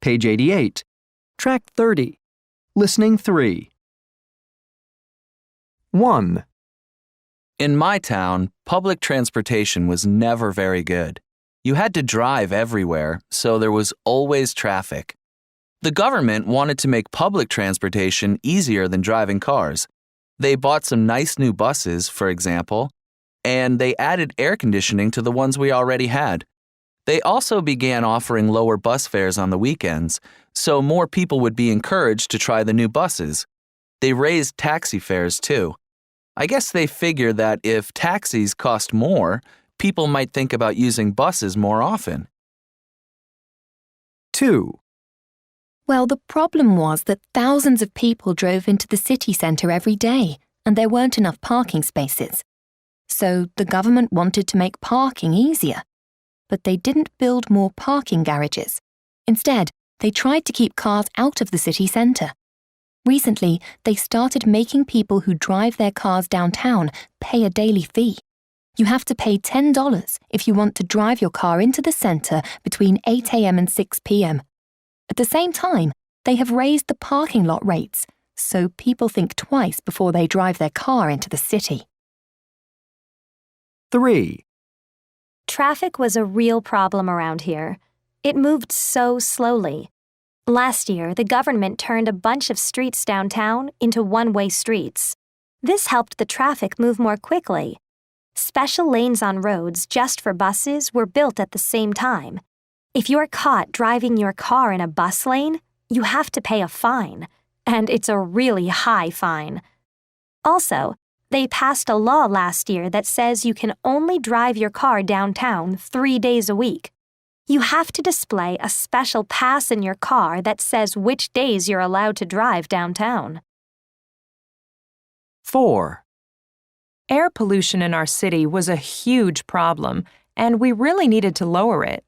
Page 88. Track 30. Listening 3. 1. In my town, public transportation was never very good. You had to drive everywhere, so there was always traffic. The government wanted to make public transportation easier than driving cars. They bought some nice new buses, for example, and they added air conditioning to the ones we already had. They also began offering lower bus fares on the weekends, so more people would be encouraged to try the new buses. They raised taxi fares too. I guess they figured that if taxis cost more, people might think about using buses more often. 2. Well, the problem was that thousands of people drove into the city centre every day, and there weren't enough parking spaces. So the government wanted to make parking easier. But they didn't build more parking garages. Instead, they tried to keep cars out of the city centre. Recently, they started making people who drive their cars downtown pay a daily fee. You have to pay $10 if you want to drive your car into the centre between 8 a.m. and 6 p.m. At the same time, they have raised the parking lot rates, so people think twice before they drive their car into the city. 3. Traffic was a real problem around here. It moved so slowly. Last year, the government turned a bunch of streets downtown into one-way streets. This helped the traffic move more quickly. Special lanes on roads just for buses were built at the same time. If you're caught driving your car in a bus lane, you have to pay a fine, and it's a really high fine. Also, they passed a law last year that says you can only drive your car downtown 3 days a week. You have to display a special pass in your car that says which days you're allowed to drive downtown. 4. Air pollution in our city was a huge problem, and we really needed to lower it.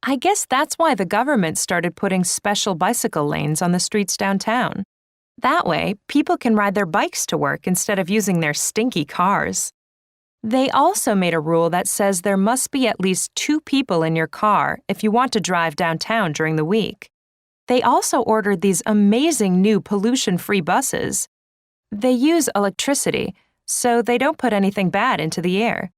I guess that's why the government started putting special bicycle lanes on the streets downtown. That way, people can ride their bikes to work instead of using their stinky cars. They also made a rule that says there must be at least 2 people in your car if you want to drive downtown during the week. They also ordered these amazing new pollution-free buses. They use electricity, so they don't put anything bad into the air.